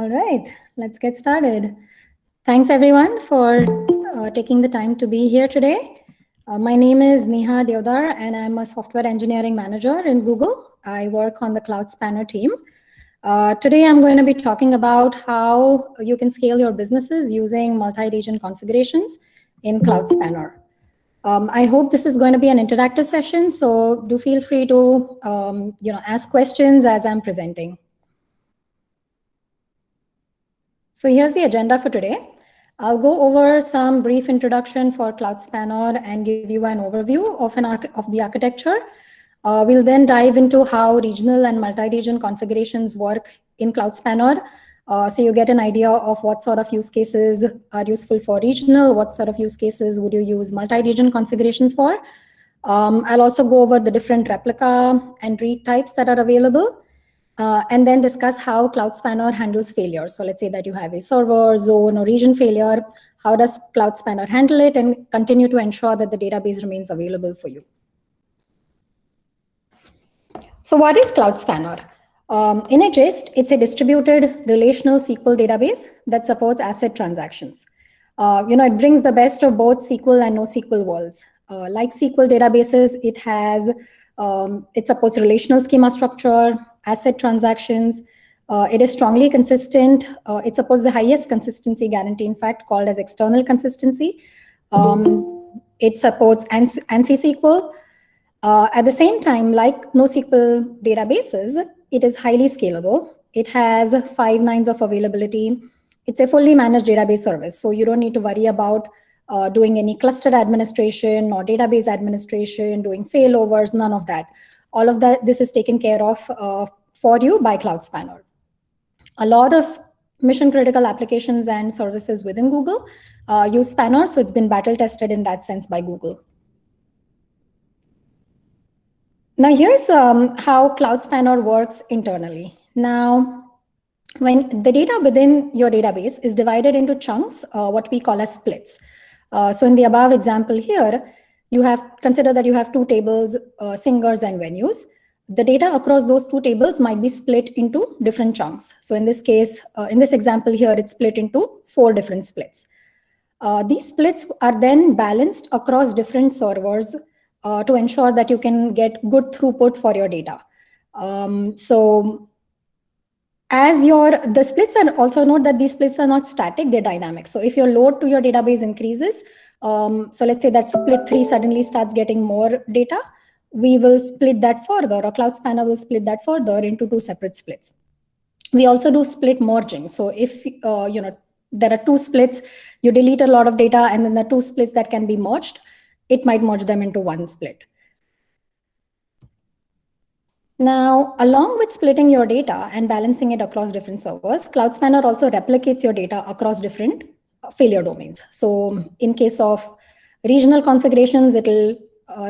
All right, let's get started. Thanks everyone for taking the time to be here today. My name is Neha Deodhar and I'm a software engineering manager in Google. I work on the Cloud Spanner team. Today I'm going to be talking about how you can scale your businesses using multi-region configurations in Cloud Spanner. I hope this is going to be an interactive session, so do feel free to ask questions as I'm presenting. So here's the agenda for today. I'll go over some brief introduction for Cloud Spanner and give you an overview of the architecture. We'll then dive into how regional and multi-region configurations work in Cloud Spanner. So you get an idea of what sort of use cases are useful for regional, what sort of use cases would you use multi-region configurations for. I'll also go over the different replica and read types that are available. And then discuss how Cloud Spanner handles failure. So let's say that you have a server, zone, or region failure. How does Cloud Spanner handle it and continue to ensure that the database remains available for you? So what is Cloud Spanner? In a gist, it's a distributed relational SQL database that supports ACID transactions. It brings the best of both SQL and NoSQL worlds. Like SQL databases, it supports relational schema structure, ACID transactions. It is strongly consistent. It supports the highest consistency guarantee, in fact, called as external consistency. It supports ANSI SQL. At the same time, like NoSQL databases, it is highly scalable. It has 5 nines of availability. It's a fully managed database service, so you don't need to worry about doing any cluster administration or database administration, doing failovers, none of that. All of that, this is taken care of for you by Cloud Spanner. A lot of mission critical applications and services within Google use Spanner, so it's been battle tested in that sense by Google. Now here's how Cloud Spanner works internally. Now, when the data within your database is divided into chunks, what we call as splits. So in the above example here, consider that you have 2 tables, singers and venues. The data across those 2 tables might be split into different chunks. So in this case, in this example here, it's split into 4 different splits. These splits are then balanced across different servers to ensure that you can get good throughput for your data. The splits are also, note that these splits are not static, they're dynamic. So if your load to your database increases, so let's say that split 3 suddenly starts getting more data, we will split that further, or Cloud Spanner will split that further into 2 separate splits. We also do split merging. So if there are 2 splits, you delete a lot of data, and then the 2 splits that can be merged, it might merge them into 1 split. Now, along with splitting your data and balancing it across different servers, Cloud Spanner also replicates your data across different failure domains. So in case of regional configurations, it'll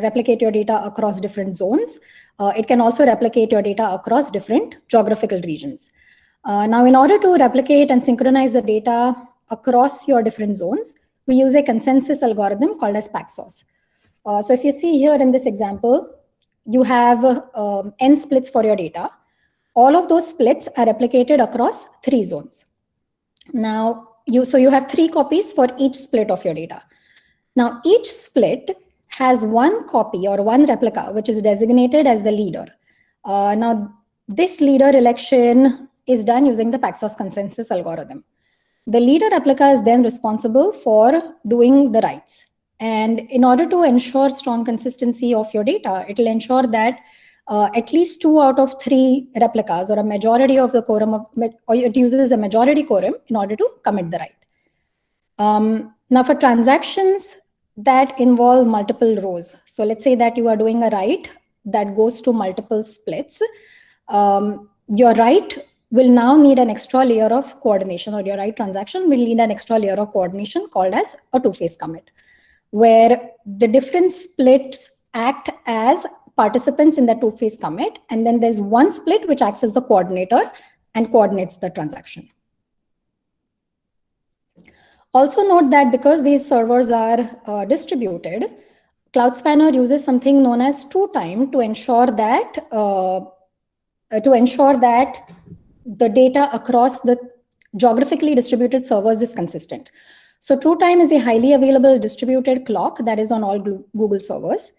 replicate your data across different zones. It can also replicate your data across different geographical regions. Now, in order to replicate and synchronize the data across your different zones, we use a consensus algorithm called as Paxos. So if you see here in this example, you have n splits for your data. All of those splits are replicated across 3 zones. Now, you have 3 copies for each split of your data. Now, each split has 1 copy or 1 replica, which is designated as the leader. Now, this leader election is done using the Paxos consensus algorithm. The leader replica is then responsible for doing the writes. And in order to ensure strong consistency of your data, it will ensure that at least 2 out of 3 replicas, or a majority of the quorum, or it uses a majority quorum in order to commit the write. Now for transactions that involve multiple rows, so let's say that you are doing a write that goes to multiple splits, your write will now need an extra layer of coordination, or your write transaction will need an extra layer of coordination called as a 2-phase commit, where the different splits act as participants in the 2-phase commit, and then there's 1 split which acts as the coordinator and coordinates the transaction. Also note that because these servers are distributed, Cloud Spanner uses something known as true time to ensure that the data across the geographically distributed servers is consistent. So TrueTime is a highly available distributed clock that is on all Google servers.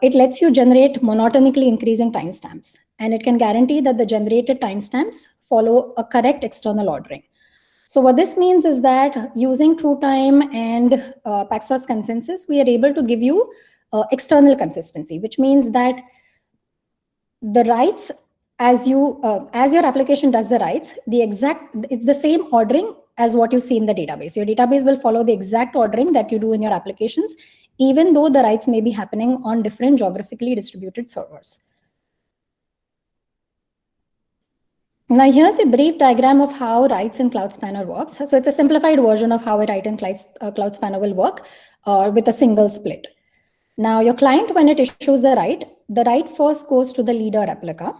It lets you generate monotonically increasing timestamps, and it can guarantee that the generated timestamps follow a correct external ordering. So what this means is that using TrueTime and Paxos consensus, we are able to give you external consistency, which means that the writes, as your application does the writes, it's the same ordering as what you see in the database. Your database will follow the exact ordering that you do in your applications, even though the writes may be happening on different geographically distributed servers. Now here's a brief diagram of how writes in Cloud Spanner works. So it's a simplified version of how a write in Cloud Spanner will work with a single split. Now your client, when it issues the write first goes to the leader replica.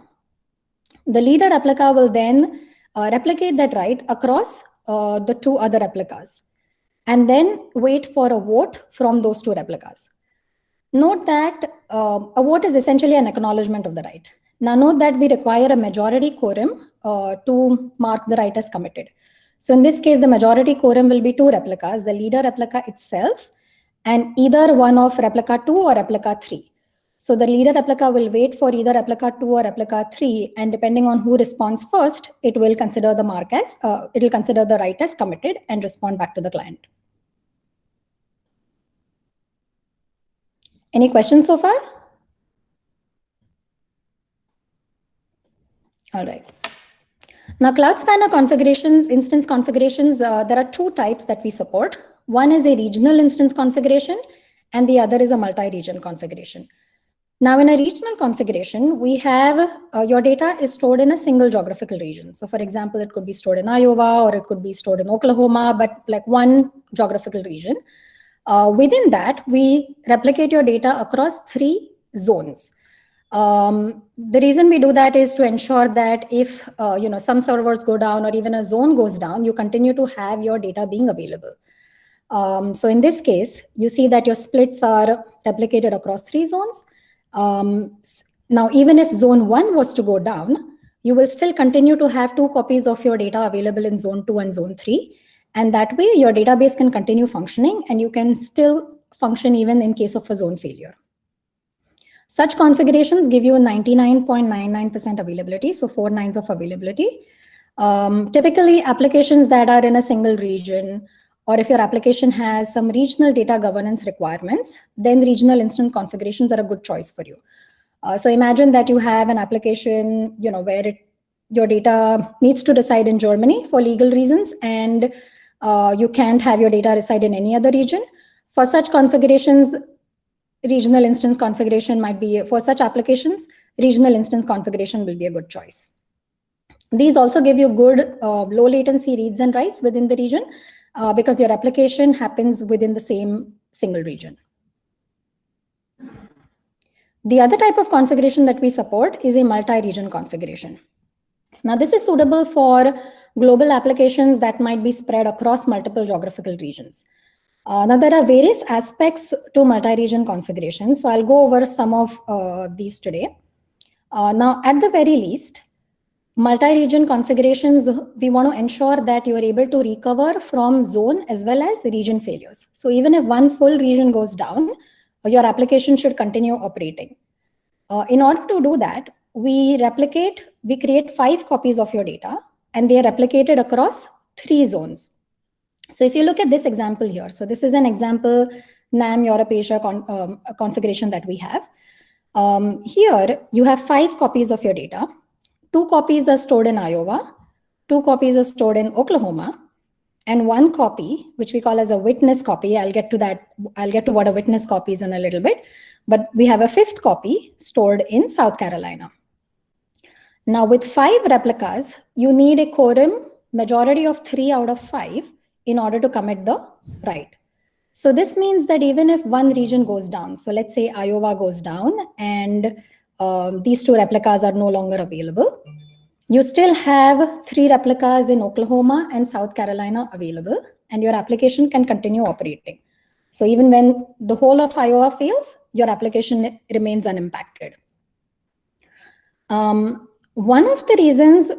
The leader replica will then replicate that write across the two other replicas, and then wait for a vote from those two replicas. Note that a vote is essentially an acknowledgement of the write. Now note that we require a majority quorum to mark the write as committed. So in this case, the majority quorum will be two replicas, the leader replica itself, and either one of replica 2 or replica 3. So the leader replica will wait for either replica 2 or replica 3, and depending on who responds first, it will consider the write as committed and respond back to the client. Any questions so far? All right. Now, Cloud Spanner configurations, instance configurations, there are two types that we support. One is a regional instance configuration, and the other is a multi-region configuration. Now, in a regional configuration, we have your data is stored in a single geographical region. So, for example, it could be stored in Iowa or it could be stored in Oklahoma, but like one geographical region. Within that, we replicate your data across 3 zones. The reason we do that is to ensure that if some servers go down or even a zone goes down, you continue to have your data being available. So in this case, you see that your splits are replicated across 3 zones. Now, even if zone 1 was to go down, you will still continue to have 2 copies of your data available in zone 2 and zone 3. And that way, your database can continue functioning and you can still function even in case of a zone failure. Such configurations give you a 99.99% availability, so 4 nines of availability. Typically, applications that are in a single region, or if your application has some regional data governance requirements, then regional instance configurations are a good choice for you. So imagine that you have an application, where your data needs to reside in Germany for legal reasons, and you can't have your data reside in any other region. For such configurations, regional instance configuration might be, for such applications, regional instance configuration will be a good choice. These also give you good low latency reads and writes within the region because your application happens within the same single region. The other type of configuration that we support is a multi-region configuration. Now, this is suitable for global applications that might be spread across multiple geographical regions. Now, there are various aspects to multi-region configuration. So I'll go over some of these today. Now, at the very least, multi-region configurations, we want to ensure that you are able to recover from zone as well as region failures. So even if one full region goes down, your application should continue operating. In order to do that, we create 5 copies of your data, and they are replicated across 3 zones. So if you look at this example here, so this is an example NAM Europe Asia configuration that we have. Here you have 5 copies of your data. 2 copies are stored in Iowa, 2 copies are stored in Oklahoma, and 1 copy, which we call as a witness copy. I'll get to that. I'll get to what a witness copy is in a little bit. But we have a 5th copy stored in South Carolina. Now with 5 replicas, you need a quorum majority of 3 out of 5 in order to commit the write. So this means that even if one region goes down, so let's say Iowa goes down and these 2 replicas are no longer available, you still have 3 replicas in Oklahoma and South Carolina available, and your application can continue operating. So even when the whole of Iowa fails, your application remains unimpacted. One of the reasons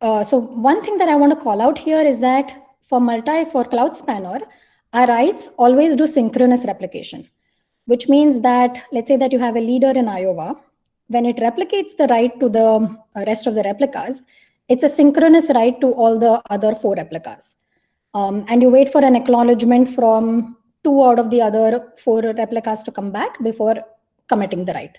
So one thing that I want to call out here is that for Cloud Spanner, our writes always do synchronous replication, which means that let's say that you have a leader in Iowa. When it replicates the write to the rest of the replicas, it's a synchronous write to all the other four replicas. And you wait for an acknowledgement from two out of the other four replicas to come back before committing the write.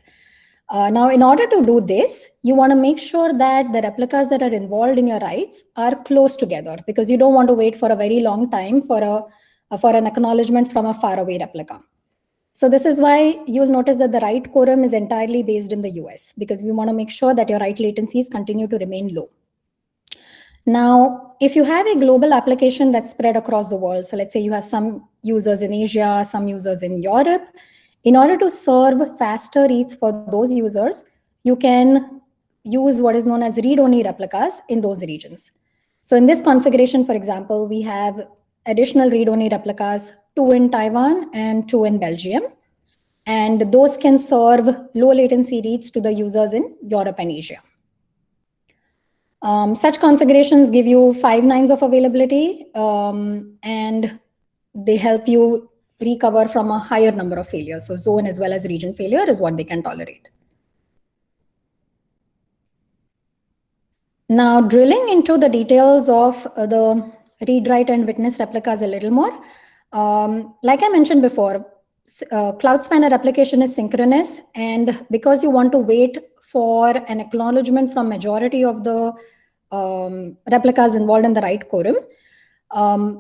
Now, in order to do this, you want to make sure that the replicas that are involved in your writes are close together, because you don't want to wait for a very long time for an acknowledgement from a faraway replica. So this is why you'll notice that the write quorum is entirely based in the US, because we want to make sure that your write latencies continue to remain low. Now, if you have a global application that's spread across the world, so let's say you have some users in Asia, some users in Europe, in order to serve faster reads for those users, you can use what is known as read-only replicas in those regions. So in this configuration, for example, we have additional read-only replicas, 2 in Taiwan and 2 in Belgium. And those can serve low latency reads to the users in Europe and Asia. Such configurations give you 5 nines of availability, and they help you recover from a higher number of failures. So zone as well as region failure is what they can tolerate. Now, drilling into the details of the read, write, and witness replicas a little more. Like I mentioned before, Cloud Spanner application is synchronous, and because you want to wait for an acknowledgement from majority of the replicas involved in the write quorum,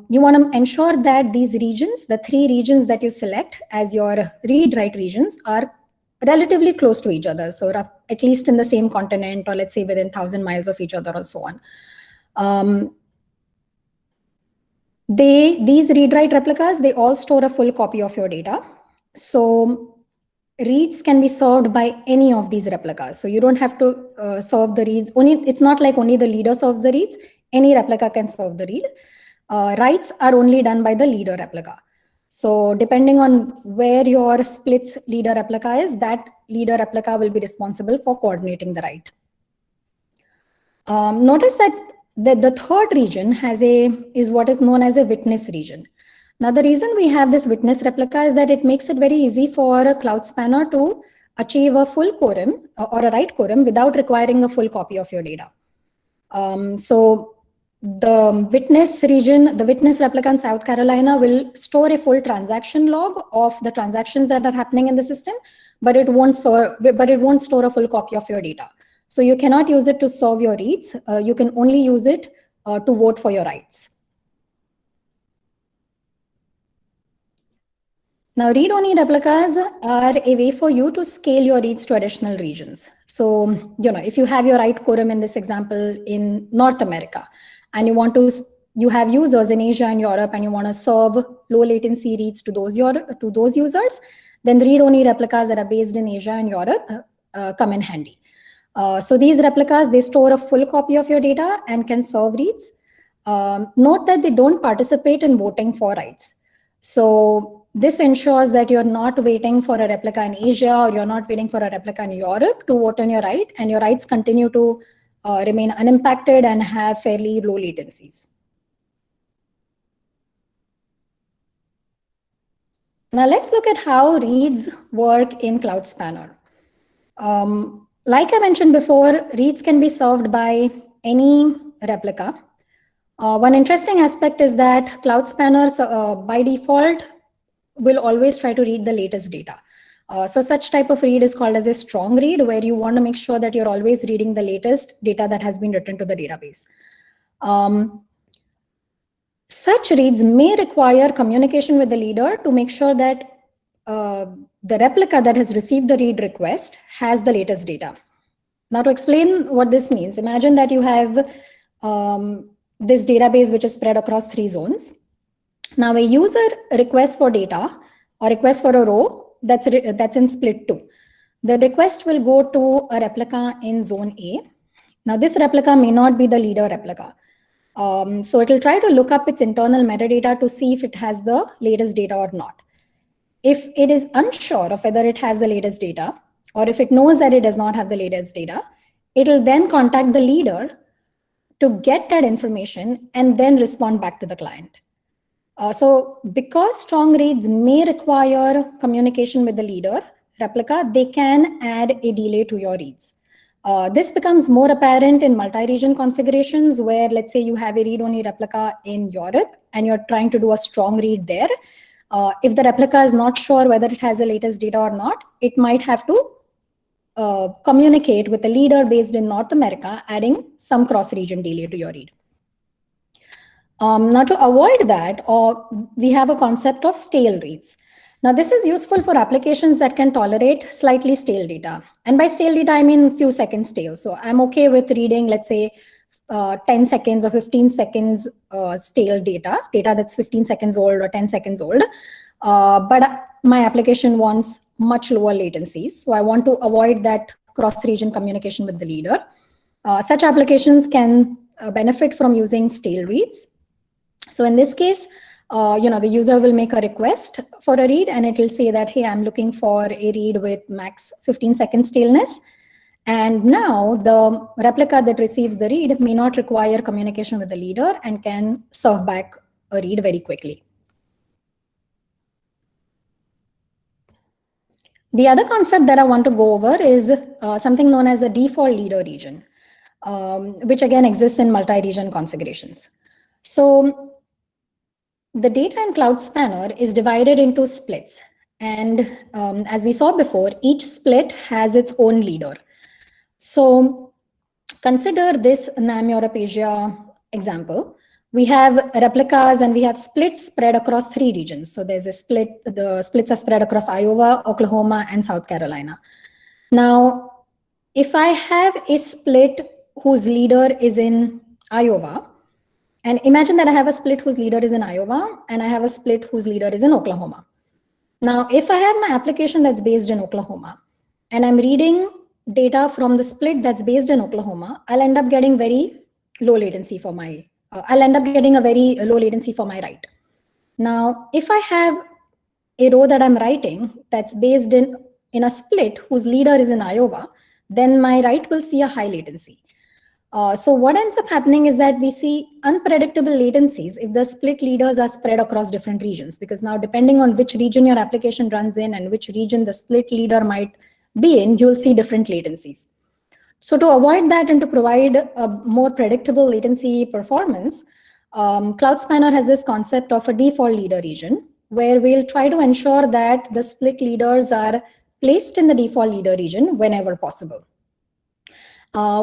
you want to ensure that these regions, the 3 regions that you select as your read-write regions, are relatively close to each other. So at least in the same continent, or let's say within 1,000 miles of each other, or so on. These read-write replicas, they all store a full copy of your data. So reads can be served by any of these replicas. So you don't have to serve the reads. It's not like only the leader serves the reads. Any replica can serve the read. Writes are only done by the leader replica. So depending on where your splits leader replica is, that leader replica will be responsible for coordinating the write. Notice that the third region is what is known as a witness region. Now, the reason we have this witness replica is that it makes it very easy for a Cloud Spanner to achieve a full quorum or a write quorum without requiring a full copy of your data. So the witness region, the witness replica in South Carolina will store a full transaction log of the transactions that are happening in the system, but it won't store a full copy of your data. So you cannot use it to serve your reads. You can only use it to vote for your writes. Now, read-only replicas are a way for you to scale your reads to additional regions. So, if you have your write quorum in this example in North America, and you have users in Asia and Europe, and you want to serve low latency reads to those users, then the read-only replicas that are based in Asia and Europe come in handy. So these replicas, they store a full copy of your data and can serve reads. Note that they don't participate in voting for writes. So this ensures that you're not waiting for a replica in Asia, or you're not waiting for a replica in Europe to vote on your write, and your writes continue to remain unimpacted and have fairly low latencies. Now let's look at how reads work in Cloud Spanner. Like I mentioned before, reads can be served by any replica. One interesting aspect is that Cloud Spanner, by default, will always try to read the latest data. So such type of read is called as a strong read, where you want to make sure that you're always reading the latest data that has been written to the database. Such reads may require communication with the leader to make sure that the replica that has received the read request has the latest data. Now, to explain what this means, imagine that you have this database which is spread across 3 zones. Now, a user requests for data or requests for a row that's in split 2. The request will go to a replica in zone A. Now, this replica may not be the leader replica. So it will try to look up its internal metadata to see if it has the latest data or not. If it is unsure of whether it has the latest data, or if it knows that it does not have the latest data, it will then contact the leader to get that information and then respond back to the client. So because strong reads may require communication with the leader, Replica, they can add a delay to your reads. This becomes more apparent in multi-region configurations where, let's say, you have a read-only replica in Europe and you're trying to do a strong read there. If the replica is not sure whether it has the latest data or not, it might have to communicate with the leader based in North America, adding some cross-region delay to your read. Now, to avoid that, we have a concept of stale reads. Now, this is useful for applications that can tolerate slightly stale data. And by stale data, I mean few seconds stale. So I'm okay with reading, let's say, 10 seconds or 15 seconds stale data that's 15 seconds old or 10 seconds old. But my application wants much lower latencies. So I want to avoid that cross-region communication with the leader. Such applications can benefit from using stale reads. So in this case, the user will make a request for a read and it will say that, hey, I'm looking for a read with max 15 seconds staleness. And now the replica that receives the read may not require communication with the leader and can serve back a read very quickly. The other concept that I want to go over is something known as a default leader region, which again exists in multi-region configurations. So the data in Cloud Spanner is divided into splits. And as we saw before, each split has its own leader. So consider this NAM Europe Asia example. We have replicas and we have splits spread across 3 regions. So there's a split, the splits are spread across Iowa, Oklahoma, and South Carolina. Now, if I have a split whose leader is in Iowa, and imagine that I have a split whose leader is in Iowa, and I have a split whose leader is in Oklahoma. Now, if I have my application that's based in Oklahoma, and I'm reading data from the split that's based in Oklahoma, I'll end up getting very low latency for my, I'll end up getting a very low latency for my write. Now, if I have a row that I'm writing that's based in a split whose leader is in Iowa, then my write will see a high latency. So what ends up happening is that we see unpredictable latencies if the split leaders are spread across different regions, because now depending on which region your application runs in and which region the split leader might be in, you'll see different latencies. So to avoid that and to provide a more predictable latency performance, Cloud Spanner has this concept of a default leader region, where we'll try to ensure that the split leaders are placed in the default leader region whenever possible.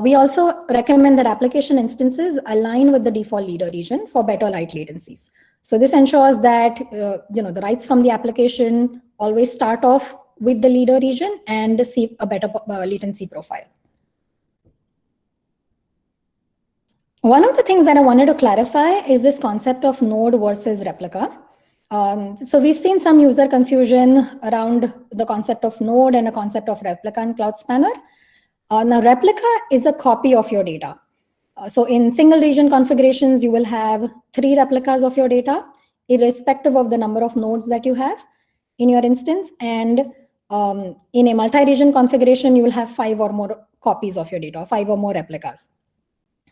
We also recommend that application instances align with the default leader region for better write latencies. So this ensures that the writes from the application always start off with the leader region and see a better latency profile. One of the things that I wanted to clarify is this concept of node versus replica. So we've seen some user confusion around the concept of node and a concept of replica in Cloud Spanner. Now, replica is a copy of your data. So in single region configurations, you will have 3 replicas of your data, irrespective of the number of nodes that you have in your instance. And in a multi-region configuration, you will have 5 or more copies of your data, 5 or more replicas.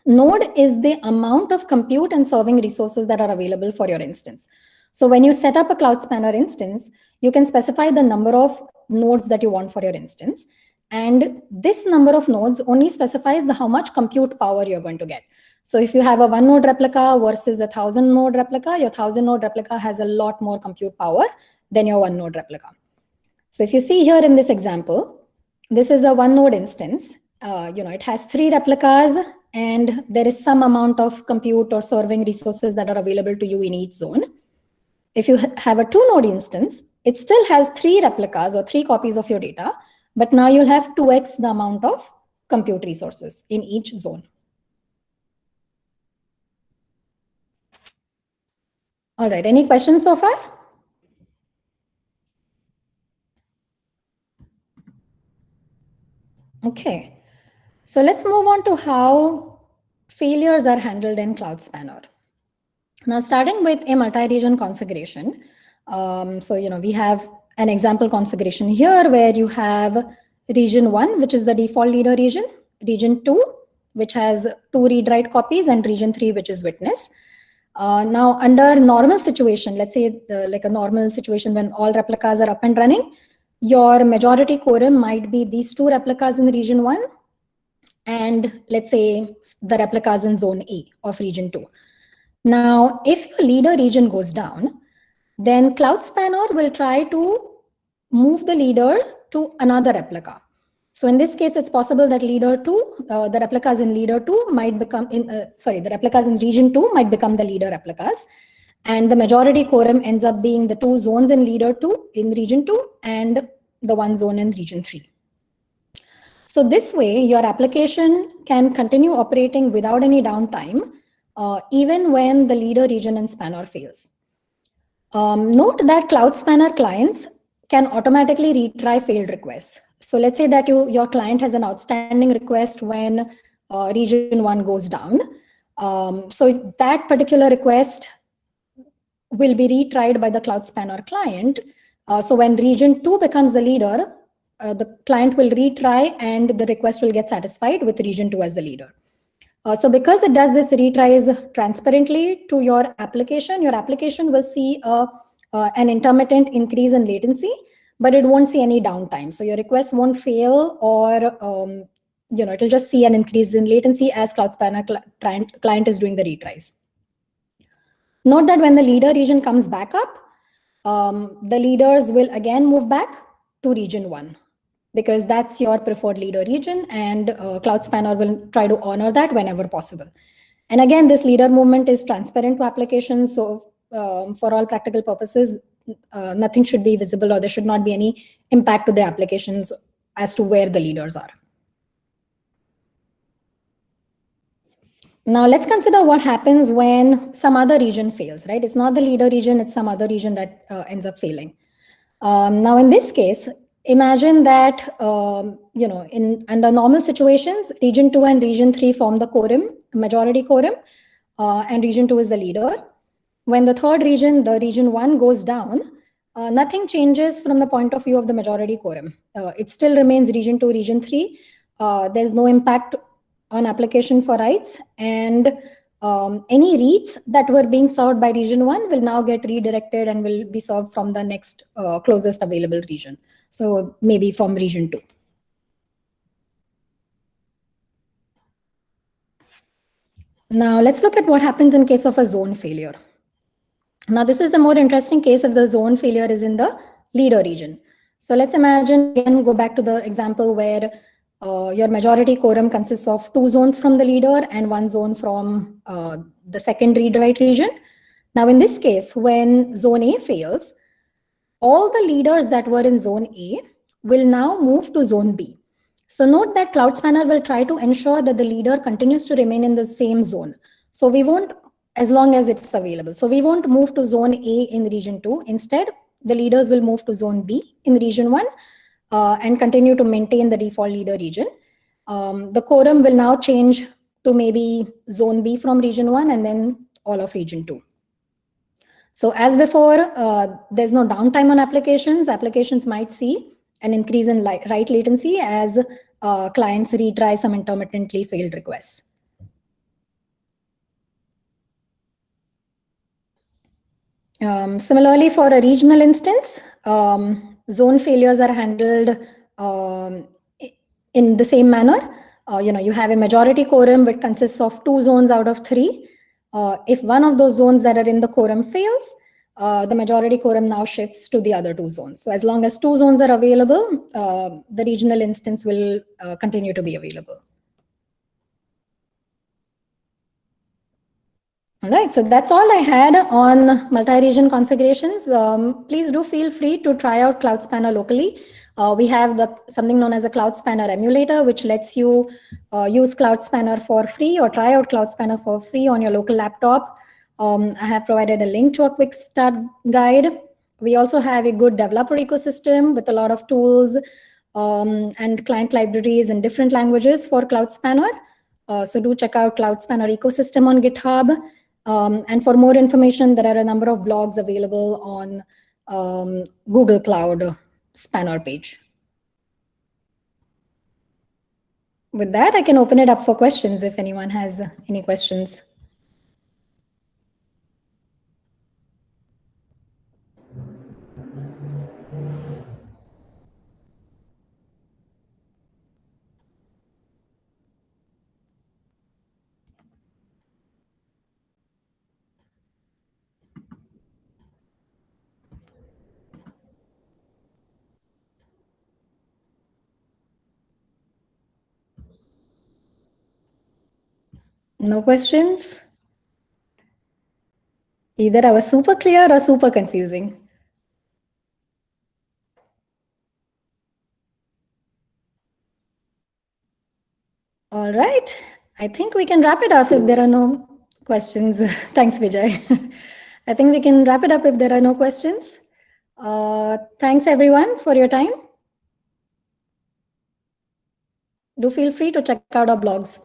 Node is the amount of compute and serving resources that are available for your instance. So when you set up a Cloud Spanner instance, you can specify the number of nodes that you want for your instance. And this number of nodes only specifies how much compute power you're going to get. So if you have a 1 node replica versus a 1000 node replica, your 1000 node replica has a lot more compute power than your 1 node replica. So if you see here in this example, this is a 1 node instance. It has 3 replicas and there is some amount of compute or serving resources that are available to you in each zone. If you have a 2 node instance, it still has 3 replicas or 3 copies of your data, but now you'll have 2x the amount of compute resources in each zone. All right, any questions so far? Okay, so let's move on to how failures are handled in Cloud Spanner. Now, starting with a multi-region configuration. We have an example configuration here where you have region 1, which is the default leader region, region 2, which has 2 read-write copies, and region 3, which is witness. Now, under normal situation, let's say like a normal situation when all replicas are up and running, your majority quorum might be these 2 replicas in region 1, and let's say the replicas in zone A of region 2. Now, if your leader region goes down, then Cloud Spanner will try to move the leader to another replica. So in this case, it's possible that leader 2, the replicas in leader 2 might become, the replicas in region 2 might become the leader replicas. And the majority quorum ends up being the 2 zones in leader 2 in region 2 and the 1 zone in region 3. So this way, your application can continue operating without any downtime, even when the leader region and spanner fails. Note that Cloud Spanner clients can automatically retry failed requests. So let's say that your client has an outstanding request when region 1 goes down. So that particular request will be retried by the Cloud Spanner client. So when region 2 becomes the leader, the client will retry and the request will get satisfied with region 2 as the leader. So because it does this retries transparently to your application will see an intermittent increase in latency, but it won't see any downtime. So your request won't fail, or it'll just see an increase in latency as Cloud Spanner client is doing the retries. Note that when the leader region comes back up, the leaders will again move back to region 1, because that's your preferred leader region, and Cloud Spanner will try to honor that whenever possible. And again, this leader movement is transparent to applications, so for all practical purposes, nothing should be visible, or there should not be any impact to the applications as to where the leaders are. Now let's consider what happens when some other region fails, right? It's not the leader region, it's some other region that ends up failing. Now in this case, imagine that, under normal situations, region 2 and region 3 form the quorum, majority quorum, and region 2 is the leader. When the third region, the region 1 goes down, nothing changes from the point of view of the majority quorum. It still remains region 2, region 3. There's no impact on application for writes, and any reads that were being served by region 1 will now get redirected and will be served from the next closest available region. So maybe from region 2. Now let's look at what happens in case of a zone failure. Now this is a more interesting case if the zone failure is in the leader region. So let's imagine, again, go back to the example where your majority quorum consists of 2 zones from the leader and 1 zone from the second read-write region. Now in this case, when zone A fails, all the leaders that were in zone A will now move to zone B. So note that Cloud Spanner will try to ensure that the leader continues to remain in the same zone. So we won't, as long as it's available. So we won't move to zone A in region 2. Instead, the leaders will move to zone B in region 1 and continue to maintain the default leader region. The quorum will now change to maybe zone B from region 1 and then all of region 2. So as before, there's no downtime on applications. Applications might see an increase in write latency as clients retry some intermittently failed requests. Similarly, for a regional instance, zone failures are handled in the same manner. You have a majority quorum which consists of 2 zones out of 3. If one of those zones that are in the quorum fails, the majority quorum now shifts to the other 2 zones. So as long as 2 zones are available, the regional instance will continue to be available. All right, so that's all I had on multi-region configurations. Please do feel free to try out Cloud Spanner locally. We have something known as a Cloud Spanner emulator, which lets you use Cloud Spanner for free or try out Cloud Spanner for free on your local laptop. I have provided a link to a quick start guide. We also have a good developer ecosystem with a lot of tools and client libraries in different languages for Cloud Spanner. So do check out Cloud Spanner ecosystem on GitHub. And for more information, there are a number of blogs available on Google Cloud Spanner page. With that, I can open it up for questions if anyone has any questions. No questions? Either I was super clear or super confusing. All right. I think we can wrap it up if there are no questions. Thanks, Vijay. I think we can wrap it up if there are no questions. Thanks, everyone, for your time. Do feel free to check out our blogs.